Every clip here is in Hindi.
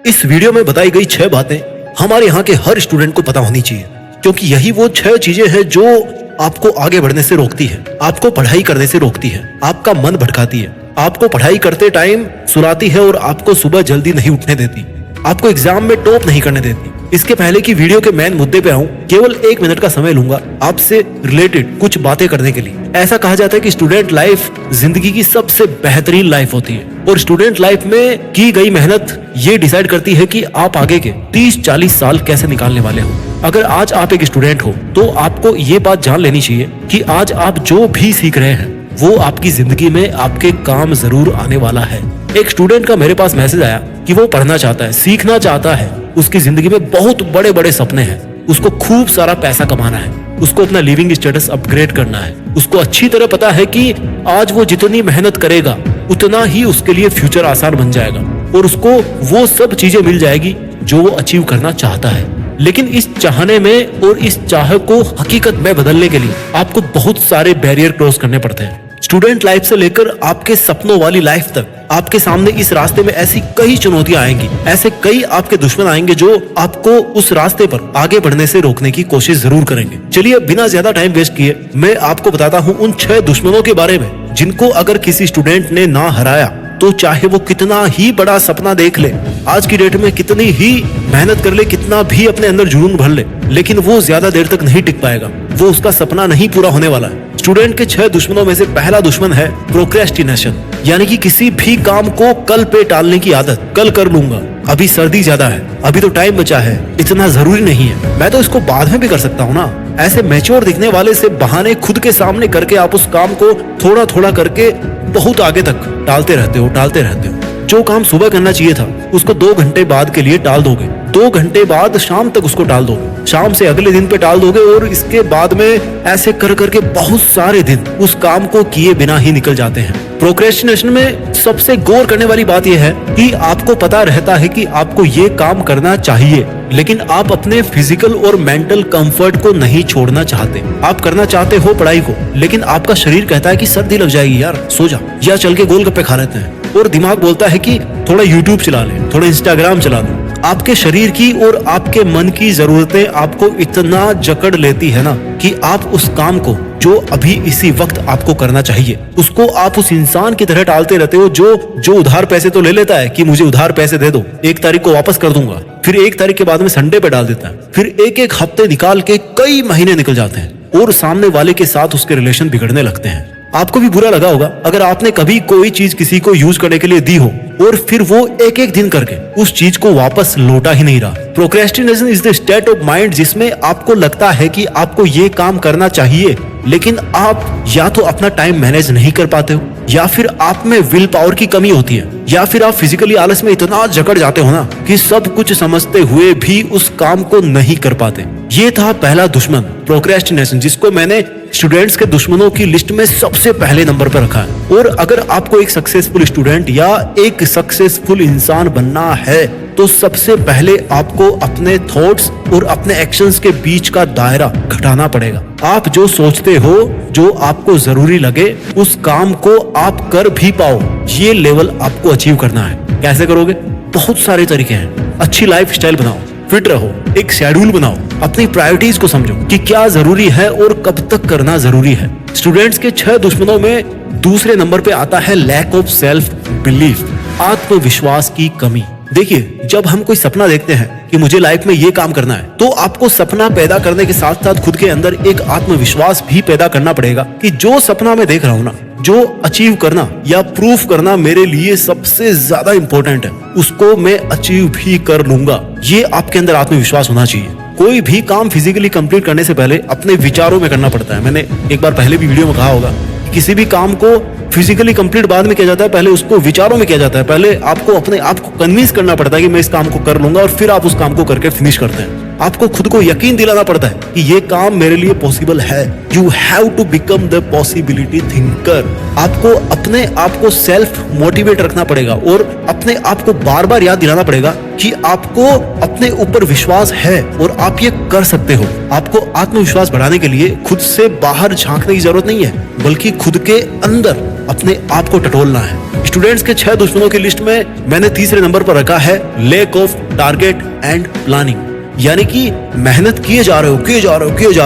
इस वीडियो में बताई गई 6 बातें हमारे यहाँ के हर स्टूडेंट को पता होनी चाहिए, क्योंकि यही वो 6 चीजें हैं जो आपको आगे बढ़ने से रोकती है, आपको पढ़ाई करने से रोकती है, आपका मन भटकाती है, आपको पढ़ाई करते टाइम सुलाती है और आपको सुबह जल्दी नहीं उठने देती, आपको एग्जाम में टॉप नहीं करने देती। इसके पहले की वीडियो के मेन मुद्दे पे आऊं, केवल 1 मिनट का समय लूंगा आपसे रिलेटेड कुछ बातें करने के लिए। ऐसा कहा जाता है कि स्टूडेंट लाइफ जिंदगी की सबसे बेहतरीन लाइफ होती है और स्टूडेंट लाइफ में की गई मेहनत ये डिसाइड करती है कि आप आगे के 30-40 साल कैसे निकालने वाले हो। अगर आज आप एक स्टूडेंट हो तो आपको ये बात जान लेनी चाहिए कि आज आप जो भी सीख रहे हैं वो आपकी जिंदगी में आपके काम जरूर आने वाला है। एक स्टूडेंट का मेरे पास मैसेज आया कि वो पढ़ना चाहता है, सीखना चाहता है, उसकी जिंदगी में बहुत बड़े बड़े सपने हैं, उसको खूब सारा पैसा कमाना है, उसको अपना लिविंग स्टेटस अपग्रेड करना है। उसको अच्छी तरह पता है कि आज वो जितनी मेहनत करेगा उतना ही उसके लिए फ्यूचर आसान बन जाएगा और उसको वो सब चीजें मिल जाएगी जो वो अचीव करना चाहता है। लेकिन इस चाहने में और इस चाह को हकीकत में बदलने के लिए आपको बहुत सारे बैरियर क्रॉस करने पड़ते हैं। स्टूडेंट लाइफ से लेकर आपके सपनों वाली लाइफ तक आपके सामने इस रास्ते में ऐसी कई चुनौतियां आएंगी, ऐसे कई आपके दुश्मन आएंगे जो आपको उस रास्ते पर आगे बढ़ने से रोकने की कोशिश जरूर करेंगे। चलिए बिना ज्यादा टाइम वेस्ट किए मैं आपको बताता हूँ उन 6 दुश्मनों के बारे में जिनको अगर किसी स्टूडेंट ने ना हराया तो चाहे वो कितना ही बड़ा सपना देख ले, आज की डेट में कितनी ही मेहनत कर ले, कितना भी अपने अंदर जुनून भर ले, लेकिन वो ज्यादा देर तक नहीं टिक पाएगा, वो उसका सपना नहीं पूरा होने वाला है। स्टूडेंट के 6 दुश्मनों में से पहला दुश्मन है प्रोक्रेस्टिनेशन, यानी कि किसी भी काम को कल पे टालने की आदत। कल कर लूंगा, अभी सर्दी ज्यादा है, अभी तो टाइम बचा है, इतना जरूरी नहीं है, मैं तो इसको बाद में भी कर सकता हूँ ना। ऐसे मैच्योर दिखने वाले से बहाने खुद के सामने करके आप उस काम को थोड़ा थोड़ा करके बहुत आगे तक टालते रहते हो। जो काम सुबह करना चाहिए था उसको 2 घंटे बाद के लिए टाल दोगे, 2 घंटे बाद शाम तक उसको टाल दोगे, शाम से अगले दिन पे टाल दोगे और इसके बाद में ऐसे कर करके बहुत सारे दिन उस काम को किए बिना ही निकल जाते हैं। प्रोक्रेस्टिनेशन में सबसे गौर करने वाली बात यह है कि आपको पता रहता है कि आपको ये काम करना चाहिए, लेकिन आप अपने फिजिकल और मेंटल कंफर्ट को नहीं छोड़ना चाहते। आप करना चाहते हो पढ़ाई को, लेकिन आपका शरीर कहता है कि सर्दी लग जाएगी यार, सो जा, या चल के गोलगप्पे खा लेते हैं, और दिमाग बोलता है कि थोड़ा यूट्यूब चला ले, थोड़ा इंस्टाग्राम चला ले। आपके शरीर की और आपके मन की जरूरतें आपको इतना जकड़ लेती है ना कि आप उस काम को जो अभी इसी वक्त आपको करना चाहिए उसको आप उस इंसान की तरह टालते रहते हो जो उधार पैसे तो ले लेता है कि मुझे उधार पैसे दे दो, 1 तारीख को वापस कर दूंगा, फिर 1 तारीख के बाद में संडे पे डाल देता है, फिर एक हफ्ते निकाल के कई महीने निकल जाते हैं और सामने वाले के साथ उसके रिलेशन बिगड़ने लगते हैं। आपको भी बुरा लगा होगा अगर आपने कभी कोई चीज किसी को यूज करने के लिए दी हो और फिर वो एक दिन करके उस चीज को वापस लौटा ही नहीं रहा। Procrastination is the state of mind जिसमें आपको लगता है कि आपको ये काम करना चाहिए, लेकिन आप या तो अपना टाइम मैनेज नहीं कर पाते हो, या फिर आप में विल पावर की कमी होती है, या फिर आप फिजिकली आलस में इतना जकड़ जाते हो ना कि सब कुछ समझते हुए भी उस काम को नहीं कर पाते। ये था पहला दुश्मन प्रोक्रेस्टिनेशन, जिसको मैंने स्टूडेंट्स के दुश्मनों की लिस्ट में सबसे पहले नंबर पर रखा है। और अगर आपको एक सक्सेसफुल स्टूडेंट या एक सक्सेसफुल इंसान बनना है तो सबसे पहले आपको अपने थॉट्स और अपने एक्शंस के बीच का दायरा घटाना पड़ेगा। आप जो सोचते हो, जो आपको जरूरी लगे, उस काम को आप कर भी पाओ, ये लेवल आपको अचीव करना है। कैसे करोगे? बहुत सारे तरीके हैं। अच्छी लाइफ स्टाइल बनाओ, फिट रहो, एक शेड्यूल बनाओ, अपनी प्रायोरिटीज को समझो कि क्या जरूरी है और कब तक करना जरूरी है। स्टूडेंट्स के 6 दुश्मनों में दूसरे नंबर पे आता है लैक ऑफ सेल्फ बिलीफ, आत्मविश्वास की कमी। देखिए, जब हम कोई सपना देखते हैं कि मुझे लाइफ में ये काम करना है, तो आपको सपना पैदा करने के साथ साथ खुद के अंदर एक आत्मविश्वास भी पैदा करना पड़ेगा कि जो सपना मैं देख रहा हूँ ना, जो अचीव करना या प्रूफ करना मेरे लिए सबसे ज्यादा इंपॉर्टेंट है, उसको मैं अचीव भी कर लूंगा। ये आपके अंदर आत्मविश्वास होना चाहिए। कोई भी काम फिजिकली कंप्लीट करने से पहले अपने विचारों में करना पड़ता है। मैंने एक बार पहले भी वीडियो में कहा होगा, किसी भी काम को फिजिकली कंप्लीट बाद में किया जाता है, पहले उसको विचारों में किया जाता है। पहले आपको अपने आप को कन्विंस करना पड़ता है कि मैं इस काम को कर लूंगा, और फिर आप उस काम को करके फिनिश करते हैं। आपको खुद को यकीन दिलाना पड़ता है कि ये काम मेरे लिए पॉसिबल है। You have to become the possibility thinker. आपको अपने आप को सेल्फ मोटिवेट रखना पड़ेगा और अपने आप को बार बार याद दिलाना पड़ेगा कि आपको अपने ऊपर विश्वास है और आप ये कर सकते हो। आपको आत्मविश्वास बढ़ाने के लिए खुद से बाहर झांकने की जरूरत नहीं है, बल्कि खुद के अंदर अपने आप को टटोलना है। स्टूडेंट्स के 6 दुश्मनों की लिस्ट में मैंने तीसरे नंबर पर रखा है lack of target and planning. यानी कि मेहनत किए जा रहे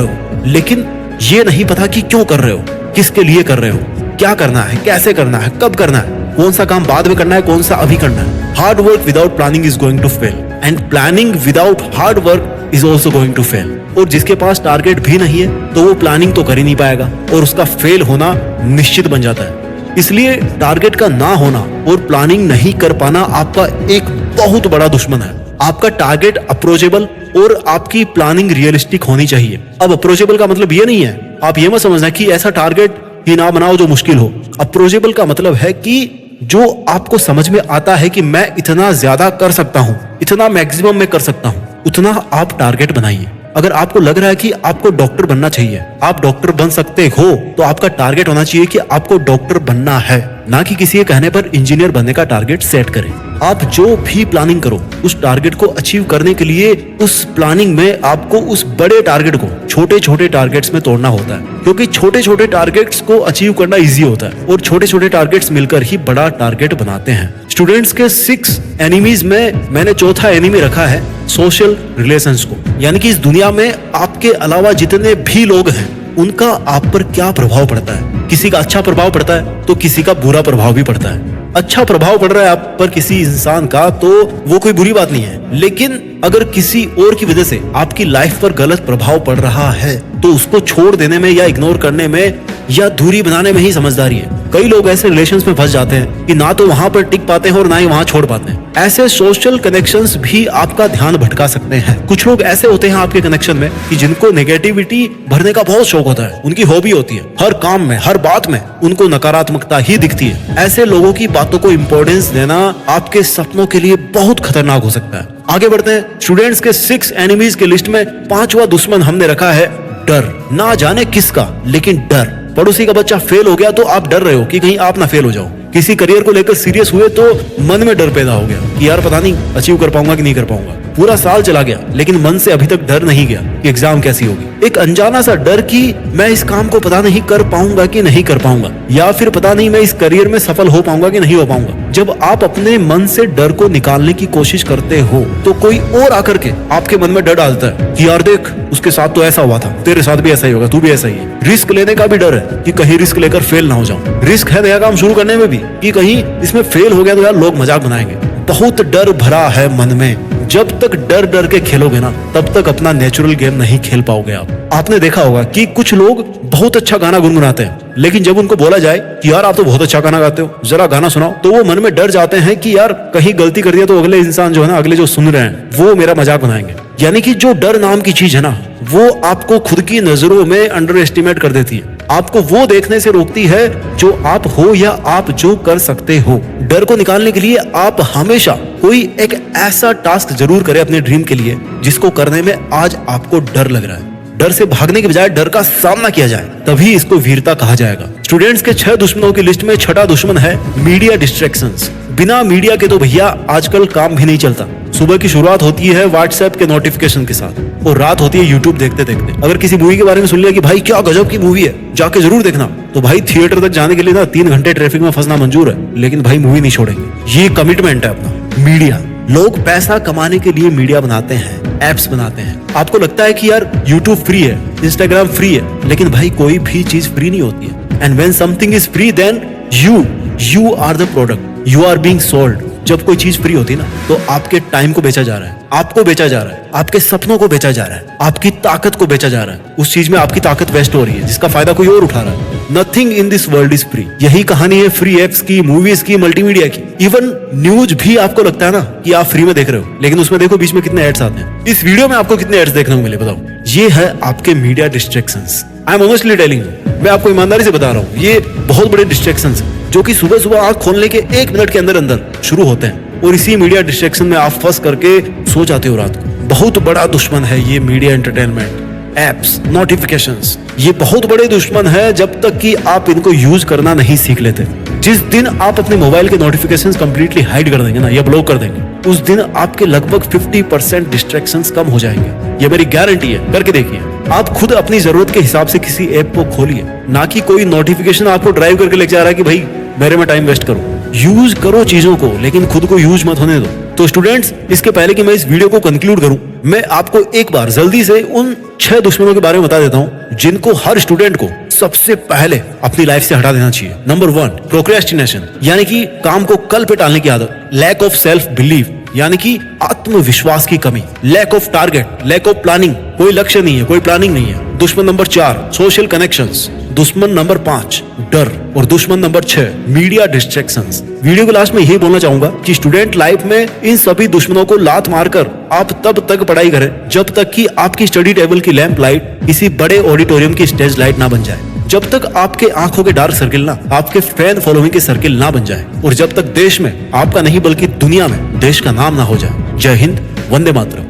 हो, लेकिन ये नहीं पता कि क्यों कर रहे हो, किसके लिए कर रहे हो, क्या करना है, कैसे करना है, कब करना है, कौन सा काम बाद में करना है, कौन सा अभी करना है। Hard work without planning is going to fail and planning without hard work is also going to fail. और जिसके पास टारगेट भी नहीं है तो वो प्लानिंग तो कर ही नहीं पाएगा और उसका फेल होना निश्चित बन जाता है। इसलिए टारगेट का ना होना और प्लानिंग नहीं कर पाना आपका एक बहुत बड़ा दुश्मन है। आपका टारगेट अप्रोचेबल और आपकी प्लानिंग रियलिस्टिक होनी चाहिए। अब अप्रोचेबल का मतलब ये नहीं है, आप ये मत समझना कि ऐसा टारगेट ही ना बनाओ जो मुश्किल हो। अप्रोचेबल का मतलब है कि जो आपको समझ में आता है कि मैं इतना ज्यादा कर सकता हूं, इतना मैक्सिमम में कर सकता हूं, उतना आप टारगेट बनाइए। अगर आपको लग रहा है कि आपको डॉक्टर बनना चाहिए, आप डॉक्टर बन सकते हो, तो आपका टारगेट होना चाहिए कि आपको डॉक्टर बनना है, ना कि किसी के कहने पर इंजीनियर बनने का टारगेट सेट करें। आप जो भी प्लानिंग करो उस टारगेट को अचीव करने के लिए उस प्लानिंग में आपको उस बड़े टारगेट को छोटे छोटे टारगेट्स में तोड़ना होता है, क्योंकि छोटे छोटे टारगेट्स को अचीव करना इजी होता है और छोटे छोटे टारगेट्स मिलकर ही बड़ा टारगेट बनाते हैं। स्टूडेंट्स के 6 एनिमीज में मैंने चौथा एनिमी रखा है सोशल रिलेशंस को। यानी कि इस दुनिया में आपके अलावा जितने भी लोग हैं उनका आप पर क्या प्रभाव पड़ता है। किसी का अच्छा प्रभाव पड़ता है तो किसी का बुरा प्रभाव भी पड़ता है। अच्छा प्रभाव पड़ रहा है आप पर किसी इंसान का तो वो कोई बुरी बात नहीं है, लेकिन अगर किसी और की वजह से आपकी लाइफ पर गलत प्रभाव पड़ रहा है तो उसको छोड़ देने में या इग्नोर करने में या दूरी बनाने में ही समझदारी है। कई लोग ऐसे रिलेशंस में फंस जाते हैं कि ना तो वहां पर टिक पाते हैं और ना ही वहां छोड़ पाते हैं। ऐसे सोशल कनेक्शंस भी आपका ध्यान भटका सकते हैं। कुछ लोग ऐसे होते हैं आपके कनेक्शन में कि जिनको नेगेटिविटी भरने का बहुत शौक होता है, उनकी हॉबी होती है, हर काम में हर बात में उनको नकारात्मकता ही दिखती है। ऐसे लोगों की बातों को इंपॉर्टेंस देना आपके सपनों के लिए बहुत खतरनाक हो सकता है। आगे बढ़ते हैं। स्टूडेंट्स के 6 एनिमीज के लिस्ट में 5वां दुश्मन हमने रखा है डर। ना जाने किसका, लेकिन डर। पड़ोसी का बच्चा फेल हो गया तो आप डर रहे हो कि कहीं आप ना फेल हो जाओ। किसी करियर को लेकर सीरियस हुए तो मन में डर पैदा हो गया कि यार पता नहीं अचीव कर पाऊंगा कि नहीं कर पाऊंगा। पूरा साल चला गया लेकिन मन से अभी तक डर नहीं गया कि एग्जाम कैसी होगी। एक अनजाना सा डर कि मैं इस काम को पता नहीं कर पाऊंगा कि नहीं कर पाऊंगा, या फिर पता नहीं मैं इस करियर में सफल हो पाऊंगा कि नहीं हो पाऊंगा। जब आप अपने मन से डर को निकालने की कोशिश करते हो तो कोई और आकर के आपके मन में डर डालता है कि यार देख उसके साथ तो ऐसा हुआ था, तेरे साथ भी ऐसा ही होगा, तू भी ऐसा ही है। रिस्क लेने का भी डर है कि कहीं रिस्क लेकर फेल ना हो जाऊं। रिस्क है नया काम शुरू करने में भी कि कहीं इसमें फेल हो गया तो यार लोग मजाक बनाएंगे। बहुत डर भरा है मन में। जब तक डर डर के खेलोगे ना तब तक अपना नेचुरल गेम नहीं खेल पाओगे। आपने देखा होगा कि कुछ लोग बहुत अच्छा गाना गुनगुनाते हैं, लेकिन जब उनको बोला जाए कि यार आप तो बहुत अच्छा गाना गाते हो, जरा गाना सुनाओ, तो वो मन में डर जाते हैं कि यार कहीं गलती कर दिया तो अगले इंसान जो है ना, अगले जो सुन रहे हैं वो मेरा मजाक बनाएंगे। यानी कि जो डर नाम की चीज है ना, वो आपको खुद की नजरों में अंडर एस्टिमेट कर देती है। आपको वो देखने से रोकती है जो आप हो या आप जो कर सकते हो। डर को निकालने के लिए आप हमेशा कोई एक ऐसा टास्क जरूर करें अपने ड्रीम के लिए जिसको करने में आज आपको डर लग रहा है। डर से भागने के बजाय डर का सामना किया जाए, तभी इसको वीरता कहा जाएगा। स्टूडेंट्स के 6 दुश्मनों की लिस्ट में 6वां दुश्मन है मीडिया डिस्ट्रैक्शंस। बिना मीडिया के तो भैया आजकल काम भी नहीं चलता। सुबह की शुरुआत होती है व्हाट्सएप के नोटिफिकेशन के साथ और रात होती है यूट्यूब देखते देखते। अगर किसी मूवी के बारे में सुन लिया कि भाई क्या गजब की मूवी है, जाके जरूर देखना, तो भाई थिएटर तक जाने के लिए ना 3 घंटे ट्रैफिक में फंसना मंजूर है, लेकिन भाई मूवी नहीं छोड़ेंगे। ये कमिटमेंट है अपना। मीडिया, लोग पैसा कमाने के लिए मीडिया बनाते हैं, एप्स बनाते हैं। आपको लगता है कि यार यूट्यूब फ्री है, इंस्टाग्राम फ्री है, लेकिन भाई कोई भी चीज फ्री नहीं होती है। And when something is free then you are the product, you are being sold. जब कोई चीज फ्री होती है ना तो आपके टाइम को बेचा जा रहा है, आपको बेचा जा रहा है, आपके सपनों को बेचा जा रहा है, आपकी ताकत को बेचा जा रहा है। उस चीज में आपकी ताकत वेस्ट हो रही है जिसका फायदा कोई और उठा रहा है। Nothing in this world is free. यही कहानी है फ्री एप्स की, मूवीज की, मल्टीमीडिया की। इवन न्यूज भी आपको लगता है ना कि आप फ्री में देख रहे हो, लेकिन उसमें देखो बीच में कितने एड्स आते हैं। इस वीडियो में आपको कितने एड्स देखने को मिले बताओ। ये है आपके media distractions. I am honestly telling you, मैं आपको ईमानदारी से बता रहा हूँ, ये बहुत बड़े डिस्ट्रैक्शंस हैं जो कि सुबह सुबह आंख खोलने के 1 मिनट के अंदर अंदर शुरू होते हैं और इसी मीडिया डिस्ट्रैक्शन में आप फंस करके सो जाते हो रात को। बहुत बड़ा दुश्मन है ये मीडिया एंटरटेनमेंट, एप्स, नोटिफिकेशंस। ये बहुत बड़े दुश्मन है जब तक कि आप इनको यूज करना नहीं सीख लेते। जिस दिन आप अपने मोबाइल के नोटिफिकेशंस कंप्लीटली हाइड कर देंगे ना या ब्लॉक कर देंगे, उस दिन आपके लगभग 50% डिस्ट्रैक्शंस कम हो जाएंगे। ये मेरी गारंटी है, करके देखिए। आप खुद अपनी जरूरत के हिसाब से किसी ऐप को खोलिए, ना कि कोई नोटिफिकेशन आपको ड्राइव करके लेके जा रहा है कि भाई मेरे में टाइम वेस्ट करो। यूज करो चीजों को, लेकिन खुद को यूज मत होने दो। तो स्टूडेंट्स, इसके पहले कि मैं इस वीडियो को कंक्लूड करूं, मैं आपको एक बार जल्दी से उन 6 दुश्मनों के बारे में बता देता हूं जिनको हर स्टूडेंट को सबसे पहले अपनी लाइफ से हटा देना चाहिए। नंबर 1, प्रोक्रेस्टिनेशन, यानी कि काम को कल पे टालने की आदत। लैक ऑफ सेल्फ बिलीव, यानी कि आत्मविश्वास की कमी। Lack of target, lack of planning, कोई लक्ष्य नहीं है, कोई प्लानिंग नहीं है। दुश्मन नंबर 4, सोशल कनेक्शंस। दुश्मन नंबर 5, डर। और दुश्मन नंबर 6, मीडिया डिस्ट्रैक्शंस। वीडियो के लास्ट में यही बोलना चाहूंगा कि स्टूडेंट लाइफ में इन सभी दुश्मनों को लात मारकर आप तब तक पढ़ाई करें जब तक कि आपकी स्टडी टेबल की लैंप लाइट किसी बड़े ऑडिटोरियम की स्टेज लाइट ना बन जाए, जब तक आपके आंखों के डार्क सर्किल ना आपके फैन फॉलोइंग के सर्किल ना बन जाए, और जब तक देश में आपका नहीं बल्कि दुनिया में देश का नाम ना हो जाए। जय हिंद, वंदे मातरम।